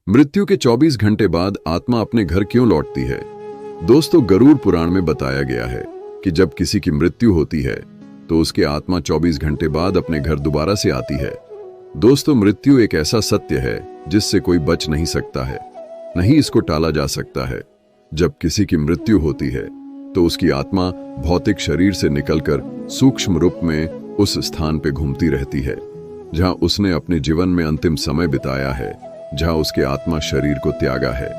मृत्यु के 24 घंटे बाद आत्मा अपने घर क्यों लौटती है? दोस्तों, गरुड़ पुराण में बताया गया है कि जब किसी की मृत्यु होती है तो उसकी आत्मा 24 घंटे बाद अपने घर दोबारा से आती है। दोस्तों, मृत्यु एक ऐसा सत्य है जिससे कोई बच नहीं सकता है, नहीं इसको टाला जा सकता है। जब किसी की मृत्यु होती है तो उसकी आत्मा भौतिक शरीर से निकलकर सूक्ष्म रूप में उस स्थान पे घूमती रहती है जहां उसने अपने जीवन में अंतिम समय बिताया है, जहां उसकी आत्मा शरीर को त्यागा है,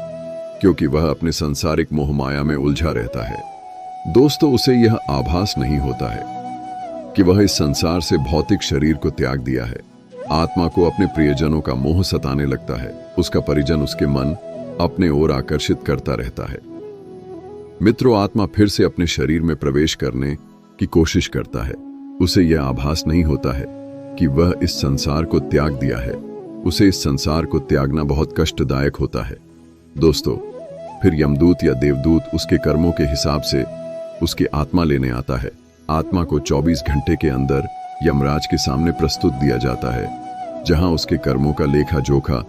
क्योंकि वह अपने सांसारिक मोह माया में उलझा रहता है। दोस्तों, उसे यह आभास नहीं होता है कि वह इस संसार से भौतिक शरीर को त्याग दिया है। आत्मा को अपने प्रियजनों का मोह सताने लगता है, उसका परिजन उसके मन अपने ओर आकर्षित करता रहता है। मित्रों, आत्मा फिर से अपने शरीर में प्रवेश करने की कोशिश करता है। उसे यह आभास नहीं होता है कि वह इस संसार को त्याग दिया है। उसे इस संसार को त्यागना बहुत कष्टदायक होता है। दोस्तों, फिर यमदूत या देवदूत उसके कर्मों के हिसाब से उसकी आत्मा लेने आता है। आत्मा को 24 घंटे के अंदर यमराज के सामने प्रस्तुत दिया जाता है, जहां उसके कर्मों का लेखा जोखा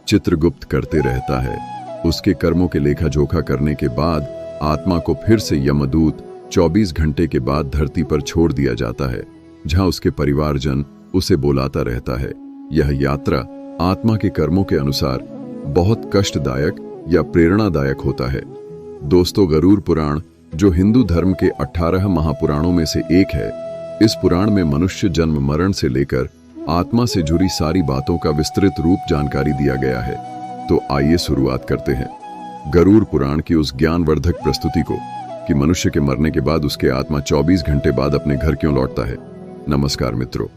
चित्रगुप्त करते रहता है। उसके कर्मों के लेखा जोखा करने के बाद आत्मा को फिर से यमदूत 24 घंटे के बाद धरती पर छोड़ दिया जाता है, जहां उसके परिवारजन उसे बुलाता रहता है। यह यात्रा आत्मा के कर्मों के अनुसार बहुत कष्टदायक या प्रेरणादायक होता है। दोस्तों, गरुड़ पुराण जो हिंदू धर्म के 18 महापुराणों में से एक है, इस पुराण में मनुष्य जन्म मरण से लेकर आत्मा से जुड़ी सारी बातों का विस्तृत रूप जानकारी दिया गया है। तो आइए शुरुआत करते हैं गरुड़ पुराण की उस ज्ञानवर्धक प्रस्तुति को कि मनुष्य के मरने के बाद उसके आत्मा 24 घंटे बाद अपने घर क्यों लौटता है। नमस्कार मित्रों,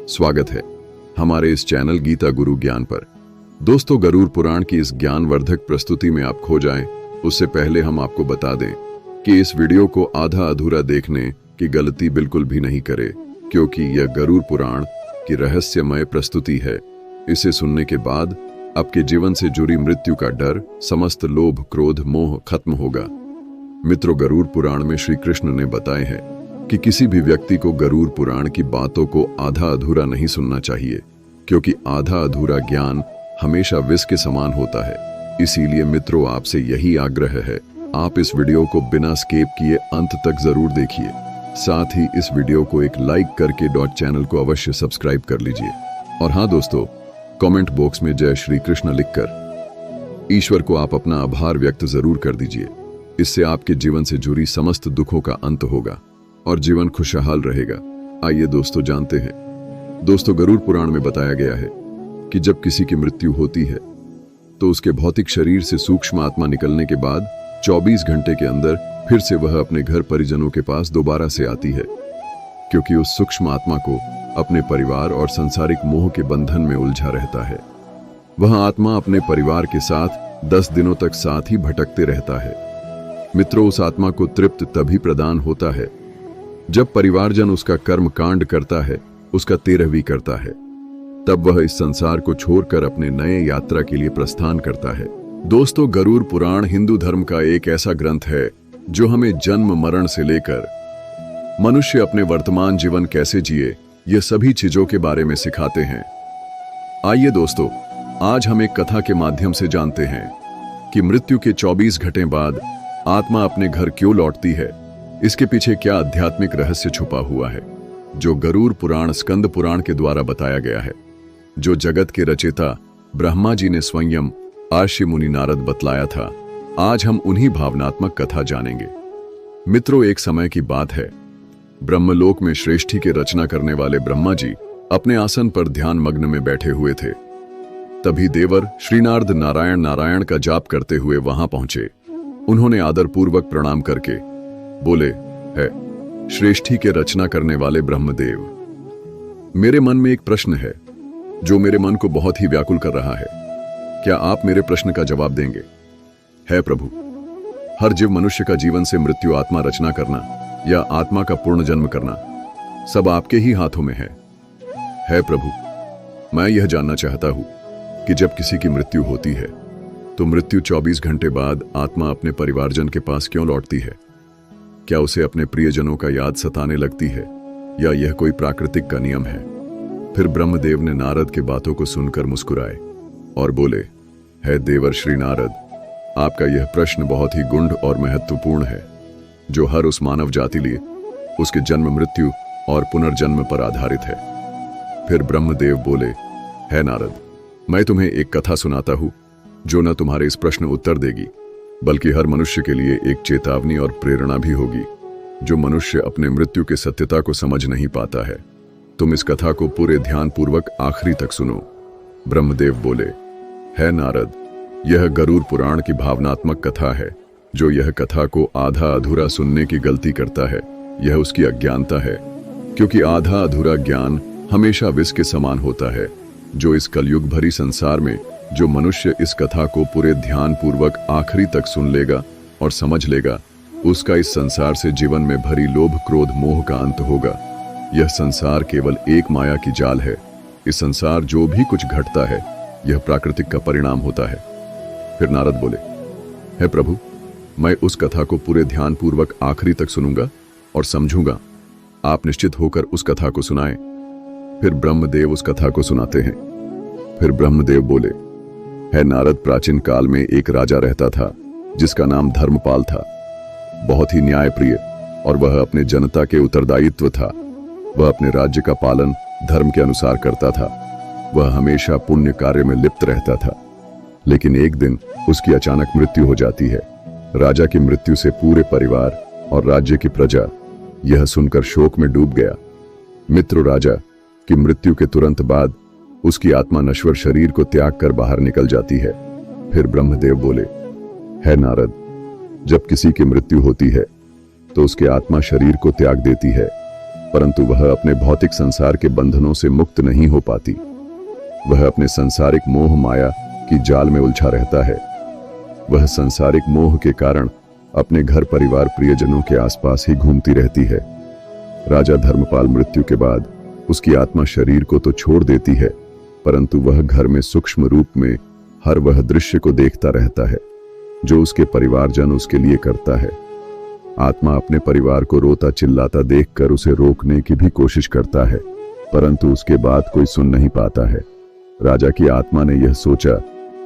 स्वागत है हमारे इस चैनल गीता गुरु ज्ञान पर। दोस्तों, गरुड़ पुराण की इस ज्ञानवर्धक प्रस्तुति में आप खो जाएं, उससे पहले हम आपको बता दें कि इस वीडियो को आधा अधूरा देखने की गलती बिल्कुल भी नहीं करें, क्योंकि यह गरुड़ पुराण की रहस्यमय प्रस्तुति है। इसे सुनने के बाद आपके जीवन से जुड़ी मृत्यु का डर, समस्त लोभ क्रोध मोह खत्म होगा। मित्रों, गरुड़ पुराण में श्री कृष्ण ने बताए हैं कि किसी भी व्यक्ति को गरुड़ पुराण की बातों को आधा अधूरा नहीं सुनना चाहिए, क्योंकि आधा अधूरा ज्ञान हमेशा विष के समान होता है। इसीलिए मित्रों, आपसे यही आग्रह है, आप इस वीडियो को बिना स्किप किए अंत तक जरूर देखिए। साथ ही इस वीडियो को एक लाइक करके चैनल को अवश्य सब्सक्राइब कर लीजिए। और हाँ दोस्तों, कमेंट बॉक्स में जय श्री कृष्ण लिखकर ईश्वर को आप अपना आभार व्यक्त जरूर कर दीजिए। इससे आपके जीवन से जुड़ी समस्त दुखों का अंत होगा और जीवन खुशहाल रहेगा। आइए दोस्तों जानते हैं। दोस्तों, गरुड़ पुराण में बताया गया है कि जब किसी की मृत्यु होती है तो उसके भौतिक शरीर से सूक्ष्म आत्मा निकलने के बाद 24 घंटे के अंदर फिर से वह अपने घर परिजनों के पास दोबारा से आती है, क्योंकि उस सूक्ष्म आत्मा को अपने परिवार और सांसारिक मोह के बंधन में उलझा रहता है। वह आत्मा अपने परिवार के साथ 10 दिनों तक साथ ही भटकते रहता है। मित्रों, उस आत्मा को तृप्त तभी प्रदान होता है जब परिवारजन उसका कर्म कांड करता है, उसका 13वीं करता है। तब वह इस संसार को छोड़कर अपने नए यात्रा के लिए प्रस्थान करता है। दोस्तों, गरुड़ पुराण हिंदू धर्म का एक ऐसा ग्रंथ है जो हमें जन्म मरण से लेकर मनुष्य अपने वर्तमान जीवन कैसे जिए, ये सभी चीजों के बारे में सिखाते हैं। आइए दोस्तों, आज हम एक कथा के माध्यम से जानते हैं कि मृत्यु के 24 घंटे बाद आत्मा अपने घर क्यों लौटती है। इसके पीछे क्या आध्यात्मिक रहस्य छुपा हुआ है, जो गरुड़ पुराण स्कंद पुराण के द्वारा बताया गया है, जो जगत के रचयिता ब्रह्मा जी ने स्वयं आर्षि मुनि नारद बतलाया था। आज हम उन्हीं भावनात्मक कथा जानेंगे। मित्रों, एक समय की बात है, ब्रह्मलोक में सृष्टि के रचना करने वाले ब्रह्मा जी अपने आसन पर ध्यान मग्न में बैठे हुए थे। तभी देवर श्रीनारद नारायण नारायण का जाप करते हुए वहां पहुंचे। उन्होंने आदरपूर्वक प्रणाम करके बोले, है सृष्टि के रचना करने वाले ब्रह्मदेव, मेरे मन में एक प्रश्न है जो मेरे मन को बहुत ही व्याकुल कर रहा है। क्या आप मेरे प्रश्न का जवाब देंगे? है प्रभु, हर जीव मनुष्य का जीवन से मृत्यु आत्मा रचना करना या आत्मा का पूर्ण जन्म करना सब आपके ही हाथों में है प्रभु, मैं यह जानना चाहता हूं कि जब किसी की मृत्यु होती है तो मृत्यु 24 घंटे बाद आत्मा अपने परिवारजन के पास क्यों लौटती है? क्या उसे अपने प्रियजनों का याद सताने लगती है या यह कोई प्राकृतिक का नियम है? फिर ब्रह्मदेव ने नारद के बातों को सुनकर मुस्कुराए और बोले, है देवर श्री नारद, आपका यह प्रश्न बहुत ही गुंड और महत्वपूर्ण है, जो हर उस मानव जाति लिए उसके जन्म, मृत्यु और पुनर्जन्म पर आधारित है। फिर ब्रह्मदेव बोले, है नारद, मैं तुम्हें एक कथा सुनाता हूं जो न तुम्हारे इस प्रश्न उत्तर देगी, बल्कि हर मनुष्य के लिए एक चेतावनी और प्रेरणा भी होगी। जो मनुष्य अपने मृत्यु की सत्यता को समझ नहीं पाता है, तुम इस कथा को पूरे ध्यान पूर्वक आखिरी तक सुनो। ब्रह्मदेव बोले, है नारद, यह गरुड़ पुराण की भावनात्मक कथा है। जो यह कथा को आधा अधूरा सुनने की गलती करता है, यह उसकी अज्ञानता है, क्योंकि आधा अधूरा ज्ञान हमेशा विष के समान होता है। जो इस कलयुग भरी संसार में जो मनुष्य इस कथा को पूरे ध्यान पूर्वक आखिरी तक सुन लेगा और समझ लेगा, उसका इस संसार से जीवन में भरी लोभ, क्रोध, मोह का अंत होगा। यह संसार केवल एक माया की जाल है। इस संसार जो भी कुछ घटता है, यह प्राकृतिक का परिणाम होता है। फिर नारद बोले, हे प्रभु, मैं उस कथा को पूरे ध्यान पूर्वक आखिरी तक सुनूंगा और समझूंगा। आप निश्चित होकर उस कथा को सुनाएं। फिर ब्रह्मदेव उस कथा को सुनाते हैं। फिर ब्रह्मदेव बोले, है नारद, प्राचीन काल में एक राजा रहता था जिसका नाम धर्मपाल था। बहुत ही न्यायप्रिय और वह अपने जनता के उत्तरदायित्व था। वह अपने राज्य का पालन धर्म के अनुसार करता था। वह हमेशा पुण्य कार्य में लिप्त रहता था। लेकिन एक दिन उसकी अचानक मृत्यु हो जाती है। राजा की मृत्यु से पूरे परिवार और राज्य की प्रजा यह सुनकर शोक में डूब गया। मित्र, राजा की मृत्यु के तुरंत बाद उसकी आत्मा नश्वर शरीर को त्याग कर बाहर निकल जाती है। फिर ब्रह्मदेव बोले, है नारद, जब किसी की मृत्यु होती है तो उसकी आत्मा शरीर को त्याग देती है, परंतु वह अपने भौतिक संसार के बंधनों से मुक्त नहीं हो पाती। वह अपने सांसारिक मोह माया की जाल में उलझा रहता है। वह सांसारिक मोह के कारण अपने घर, परिवार, प्रियजनों के आसपास ही घूमती रहती है। राजा धर्मपाल मृत्यु के बाद उसकी आत्मा शरीर को तो छोड़ देती है, परंतु वह घर में सूक्ष्म रूप में हर वह दृश्य को देखता रहता है जो उसके परिवारजन उसके लिए करता है। आत्मा अपने परिवार को रोता चिल्लाता देखकर उसे रोकने की भी कोशिश करता है, परंतु उसके बात कोई सुन नहीं पाता है। राजा की आत्मा ने यह सोचा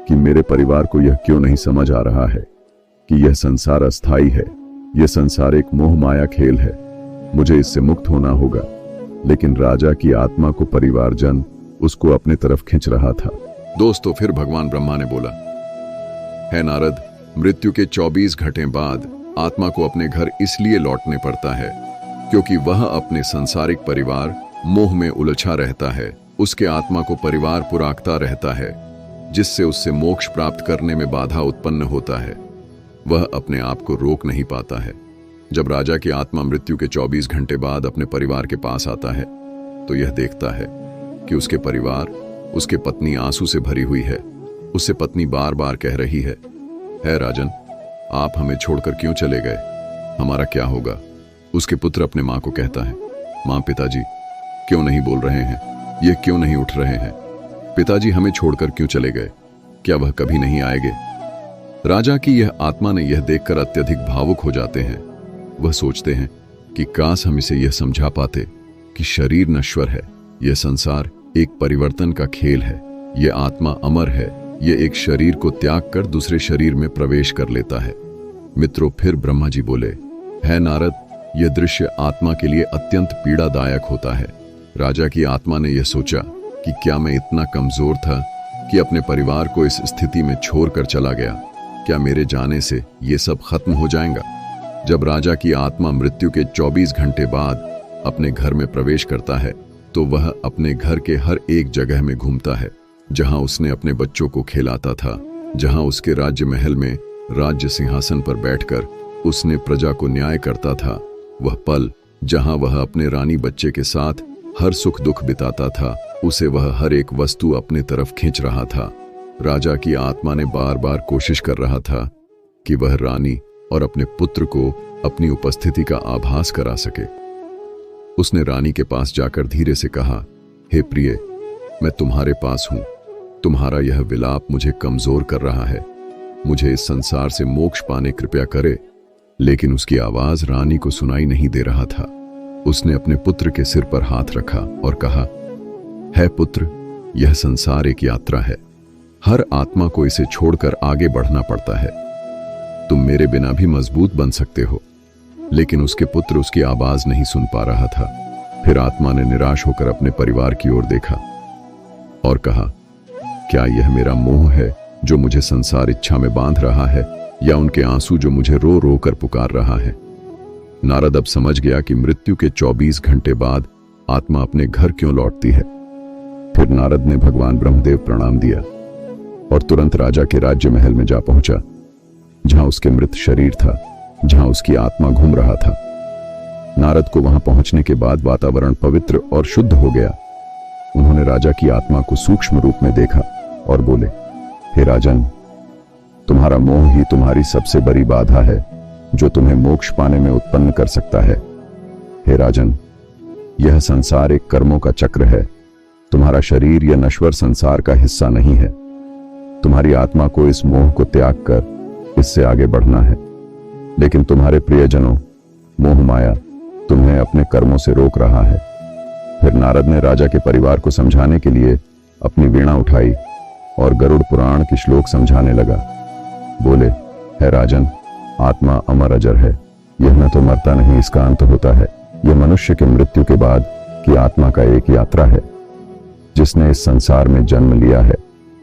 कि मेरे परिवार को यह क्यों नहीं समझ आ रहा है कि यह संसार अस्थाई है, यह संसार एक मोह माया खेल है, मुझे इससे मुक्त होना होगा। लेकिन राजा की आत्मा को परिवारजन उसको अपने तरफ खींच रहा था। दोस्तों, फिर भगवान ब्रह्मा ने बोला, है नारद, मृत्यु के 24 घंटे बाद आत्मा को अपने घर इसलिए लौटने पड़ता है क्योंकि वह अपने सांसारिक परिवार मोह में उलझा रहता है। उसके आत्मा को परिवार पुराकता रहता है, जिससे उससे मोक्ष प्राप्त करने में बाधा उत्पन्न होता है। वह अपने आप को रोक नहीं पाता है। जब राजा की आत्मा मृत्यु के 24 घंटे बाद अपने परिवार के पास आता है तो यह देखता है कि उसके परिवार, उसके पत्नी आंसू से भरी हुई है। उससे पत्नी बार बार कह रही है राजन, आप हमें छोड़कर क्यों चले गए? हमारा क्या होगा? उसके पुत्र अपने माँ को कहता है, माँ, पिताजी क्यों नहीं बोल रहे हैं? ये क्यों नहीं उठ रहे हैं? पिताजी हमें छोड़कर क्यों चले गए? क्या वह कभी नहीं आएंगे? राजा की यह आत्मा ने यह देखकर अत्यधिक भावुक हो जाते हैं। वह सोचते हैं कि काश हम इसे यह समझा पाते कि शरीर नश्वर है, यह संसार एक परिवर्तन का खेल है, यह आत्मा अमर है, यह एक शरीर को त्याग कर दूसरे शरीर में प्रवेश कर लेता है। मित्रों, फिर ब्रह्मा जी बोले, है नारद, यह दृश्य आत्मा के लिए अत्यंत पीड़ादायक होता है। राजा की आत्मा ने यह सोचा कि क्या मैं इतना कमजोर था कि अपने परिवार को इस स्थिति में छोड़कर चला गया? क्या मेरे जाने से ये सब खत्म हो जाएगा? जब राजा की आत्मा मृत्यु के 24 घंटे बाद अपने घर में प्रवेश करता है तो वह अपने घर के हर एक जगह में घूमता है जहां उसने अपने बच्चों को खिलाता था, जहां उसके राज्य महल में राज्य सिंहासन पर बैठकर उसने प्रजा को न्याय करता था। वह पल जहां वह अपने रानी बच्चे के साथ हर सुख दुख बिताता था, उसे वह हर एक वस्तु अपने तरफ खींच रहा था। राजा की आत्मा ने बार बार कोशिश कर रहा था कि वह रानी और अपने पुत्र को अपनी उपस्थिति का आभास करा सके। उसने रानी के पास जाकर धीरे से कहा, हे प्रिय, मैं तुम्हारे पास हूं। तुम्हारा यह विलाप मुझे कमजोर कर रहा है। मुझे इस संसार से मोक्ष पाने कृपया करे। लेकिन उसकी आवाज रानी को सुनाई नहीं दे रहा था। उसने अपने पुत्र के सिर पर हाथ रखा और कहा, है पुत्र, यह संसार एक यात्रा है। हर आत्मा को इसे छोड़कर आगे बढ़ना पड़ता है। तुम मेरे बिना भी मजबूत बन सकते हो। लेकिन उसके पुत्र उसकी आवाज नहीं सुन पा रहा था। फिर आत्मा ने निराश होकर अपने परिवार की ओर देखा और कहा, क्या यह मेरा मोह है जो मुझे संसार इच्छा में बांध रहा है, या उनके आंसू जो मुझे रो रो कर पुकार रहा है? नारद अब समझ गया कि मृत्यु के 24 घंटे बाद आत्मा अपने घर क्यों लौटती है। फिर नारद ने भगवान ब्रह्मदेव प्रणाम दिया और तुरंत राजा के राज्य महल में जा पहुंचा, जहां उसके मृत शरीर था, जहां उसकी आत्मा घूम रहा था। नारद को वहां पहुंचने के बाद वातावरण पवित्र और शुद्ध हो गया। उन्होंने राजा की आत्मा को सूक्ष्म रूप में देखा और बोले, हे राजन, तुम्हारा मोह ही तुम्हारी सबसे बड़ी बाधा है जो तुम्हें मोक्ष पाने में उत्पन्न कर सकता है। हे राजन, यह संसार एक कर्मों का चक्र है। तुम्हारा शरीर यह नश्वर संसार का हिस्सा नहीं है। तुम्हारी आत्मा को इस मोह को त्याग कर इससे आगे बढ़ना है। लेकिन तुम्हारे प्रियजनों, मोह माया तुम्हें अपने कर्मों से रोक रहा है। फिर नारद ने राजा के परिवार को समझाने के लिए अपनी वीणा उठाई और गरुड़ पुराण की श्लोक समझाने लगा। बोले, हे राजन, आत्मा अमर अजर है। यह न तो मरता नहीं, इसका अंत होता है। यह मनुष्य के मृत्यु के बाद की आत्मा का एक यात्रा है। जिसने इस संसार में जन्म लिया है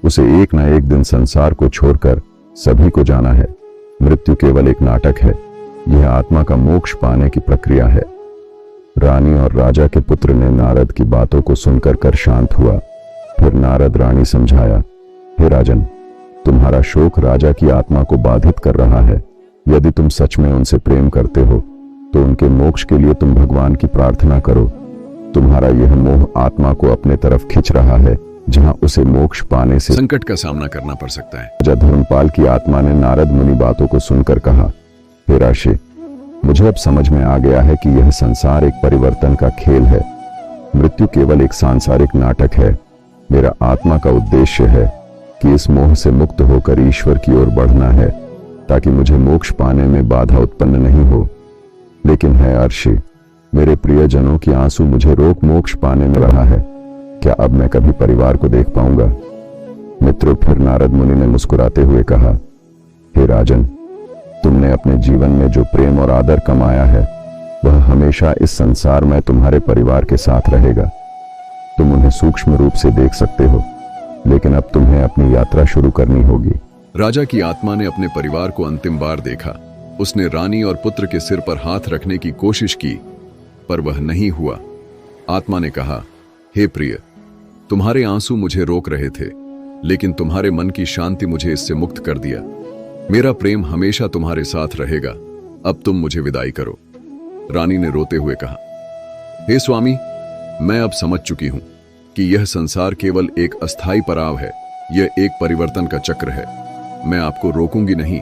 उसे एक न एक दिन संसार को छोड़कर सभी को जाना है। मृत्यु केवल एक नाटक है। यह आत्मा का मोक्ष पाने की प्रक्रिया है। रानी और राजा के पुत्र ने नारद की बातों को सुनकर कर शांत हुआ। फिर नारद रानी समझाया, हे राजन, तुम्हारा शोक राजा की आत्मा को बाधित कर रहा है। यदि तुम सच में उनसे प्रेम करते हो तो उनके मोक्ष के लिए तुम भगवान की प्रार्थना करो। तुम्हारा यह मोह आत्मा को अपने तरफ खींच रहा है, जहां उसे मोक्ष पाने से संकट का सामना करना पड़ सकता है। राजा धर्मपाल की आत्मा ने नारद मुनि बातों को सुनकर कहा, हे राशि, मुझे अब समझ में आ गया है कि यह संसार एक परिवर्तन का खेल है। मृत्यु केवल एक सांसारिक नाटक है। मेरा आत्मा का उद्देश्य है कि इस मोह से मुक्त होकर ईश्वर की ओर बढ़ना है, ताकि मुझे मोक्ष पाने में बाधा उत्पन्न नहीं हो। लेकिन है अर्षि, मेरे प्रियजनों की आंसू मुझे रोक मोक्ष पाने में रहा है। क्या अब मैं कभी परिवार को देख पाऊंगा? मित्रों, फिर नारद मुनि ने मुस्कुराते हुए कहा, हे राजन, तुमने अपने जीवन में जो प्रेम और आदर कमाया है वह हमेशा इस संसार में तुम्हारे परिवार के साथ रहेगा। तुम उन्हें सूक्ष्म रूप से देख सकते हो, लेकिन अब तुम्हें अपनी यात्रा शुरू करनी होगी। राजा की आत्मा ने अपने परिवार को अंतिम बार देखा। उसने रानी और पुत्र के सिर पर हाथ रखने की कोशिश की, पर वह नहीं हुआ। आत्मा ने कहा, हे प्रिय, तुम्हारे आंसू मुझे रोक रहे थे, लेकिन तुम्हारे मन की शांति मुझे इससे मुक्त कर दिया। मेरा प्रेम हमेशा तुम्हारे साथ रहेगा। अब तुम मुझे विदाई करो। रानी ने रोते हुए कहा, हे स्वामी, मैं अब समझ चुकी हूं कि यह संसार केवल एक अस्थाई पड़ाव है। यह एक परिवर्तन का चक्र है। मैं आपको रोकूंगी नहीं।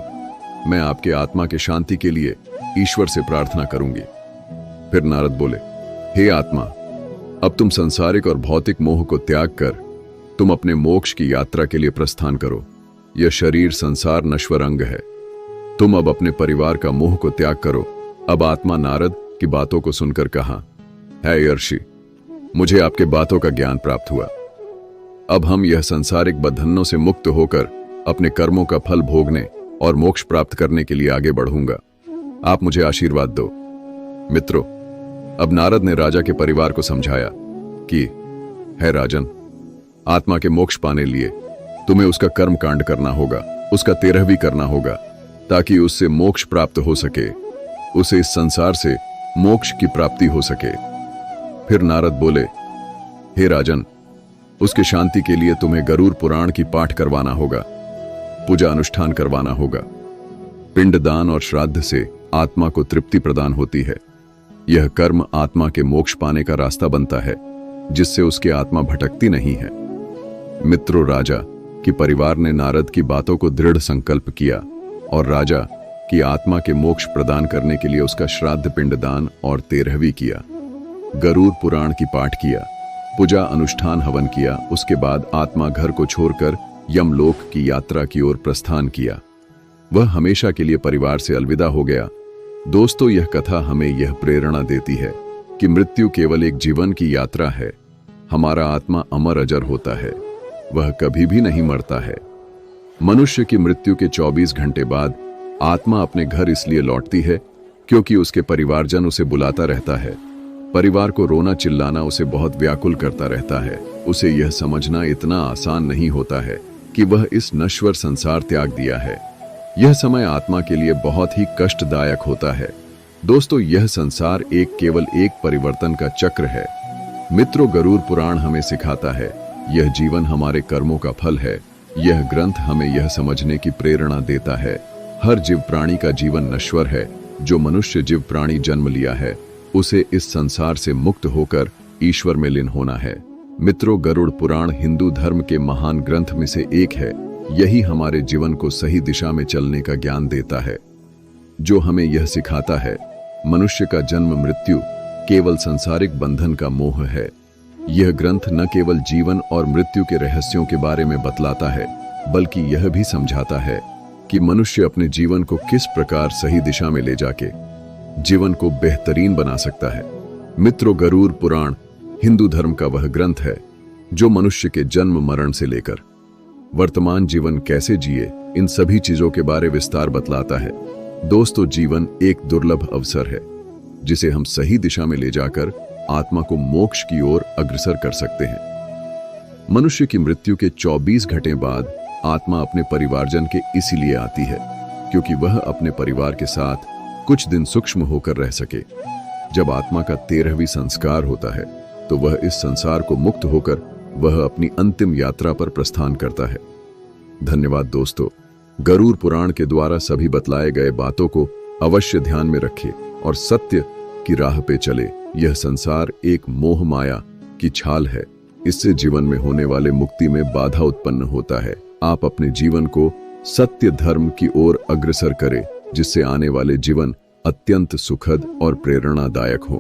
मैं आपके आत्मा के शांति के लिए ईश्वर से प्रार्थना करूंगी। फिर नारद बोले, हे आत्मा, अब तुम सांसारिक और भौतिक मोह को त्याग कर तुम अपने मोक्ष की यात्रा के लिए प्रस्थान करो। यह शरीर संसार नश्वर अंग है। तुम अब अपने परिवार का मोह को त्याग करो। अब आत्मा नारद की बातों को सुनकर कहा, हे अर्षि, मुझे आपके बातों का ज्ञान प्राप्त हुआ। अब हम यह सांसारिक बंधनों से मुक्त होकर अपने कर्मों का फल भोगने और मोक्ष प्राप्त करने के लिए आगे बढ़ूंगा। आप मुझे आशीर्वाद दो। मित्रों, अब नारद ने राजा के परिवार को समझाया कि, हे राजन, आत्मा के मोक्ष पाने लिए तुम्हें उसका कर्म कांड करना होगा, उसका 13वीं करना होगा, ताकि उससे मोक्ष प्राप्त हो सके, उसे इस संसार से मोक्ष की प्राप्ति हो सके। फिर नारद बोले, हे राजन, उसके शांति के लिए तुम्हें गरुड़ पुराण की पाठ करवाना होगा, पूजा अनुष्ठान करवाना होगा। पिंडदान और श्राद्ध से आत्मा को तृप्ति प्रदान होती है। यह कर्म आत्मा के मोक्ष पाने का रास्ता बनता है, जिससे उसकी आत्मा भटकती नहीं है। मित्रों, राजा कि परिवार ने नारद की बातों को दृढ़ संकल्प किया और राजा की आत्मा के मोक्ष प्रदान करने के लिए उसका श्राद्ध पिंडदान और 13वीं किया, गरुड़ पुराण की पाठ किया, पूजा अनुष्ठान हवन किया। उसके बाद आत्मा घर को छोड़कर यमलोक की यात्रा की ओर प्रस्थान किया। वह हमेशा के लिए परिवार से अलविदा हो गया। दोस्तों, यह कथा हमें यह प्रेरणा देती है कि मृत्यु केवल एक जीवन की यात्रा है। हमारा आत्मा अमर अजर होता है। वह कभी भी नहीं मरता है। मनुष्य की मृत्यु के 24 घंटे बाद आत्मा अपने घर इसलिए लौटती है क्योंकि उसके परिवारजन उसे बुलाता रहता है। परिवार को रोना चिल्लाना उसे बहुत व्याकुल करता रहता है। उसे यह समझना इतना आसान नहीं होता है कि वह इस नश्वर संसार त्याग दिया है। यह समय आत्मा के लिए बहुत ही कष्टदायक होता है। दोस्तों, यह संसार केवल एक परिवर्तन का चक्र है। मित्रों, गरुड़ पुराण हमें सिखाता है यह जीवन हमारे कर्मों का फल है। यह ग्रंथ हमें यह समझने की प्रेरणा देता है हर जीव प्राणी का जीवन नश्वर है। जो मनुष्य जीव प्राणी जन्म लिया है उसे इस संसार से मुक्त होकर ईश्वर में लीन होना है। मित्रों, गरुड़ पुराण हिंदू धर्म के महान ग्रंथ में से एक है। यही हमारे जीवन को सही दिशा में चलने का ज्ञान देता है, जो हमें यह सिखाता है मनुष्य का जन्म मृत्यु केवल सांसारिक बंधन का मोह है। यह ग्रंथ न केवल जीवन और मृत्यु के रहस्यों के बारे में बतलाता है, बल्कि यह भी समझाता है कि मनुष्य अपने जीवन को किस प्रकार सही दिशा में ले जाके जीवन को बेहतरीन बना सकता है। मित्रों, गरुड़ पुराण हिंदू धर्म का वह ग्रंथ है जो मनुष्य के जन्म मरण से लेकर वर्तमान जीवन कैसे जिए इन सभी चीजों के बारे विस्तार बतलाता है। दोस्तों, जीवन एक दुर्लभ अवसर है जिसे हम सही दिशा में ले जाकर आत्मा को मोक्ष की ओर अग्रसर कर सकते हैं। मनुष्य की मृत्यु के 24 घंटे बाद आत्मा अपने परिवारजन के इसीलिए आती है क्योंकि वह अपने परिवार के साथ कुछ दिन सूक्ष्म होकर रह सके। जब आत्मा का 13वीं संस्कार होता है तो वह इस संसार को मुक्त होकर वह अपनी अंतिम यात्रा पर प्रस्थान करता है। धन्यवाद दोस्तों। गरुड़ पुराण के द्वारा सभी बतलाए गए बातों को अवश्य ध्यान में रखें और सत्य की राह पे चले। यह संसार एक मोह माया की छाल है। इससे जीवन में होने वाले मुक्ति में बाधा उत्पन्न होता है। आप अपने जीवन को सत्य धर्म की ओर अग्रसर करें जिससे आने वाले जीवन अत्यंत सुखद और प्रेरणादायक हो।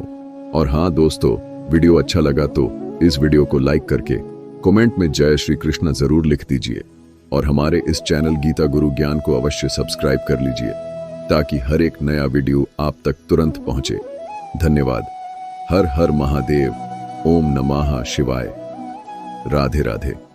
और हाँ दोस्तों, वीडियो अच्छा लगा तो इस वीडियो को लाइक करके कमेंट में जय श्री कृष्ण जरूर लिख दीजिए और हमारे इस चैनल गीता गुरु ज्ञान को अवश्य सब्सक्राइब कर लीजिए ताकि हर एक नया वीडियो आप तक तुरंत पहुंचे। धन्यवाद। हर हर महादेव। ओम नमः शिवाय। राधे राधे।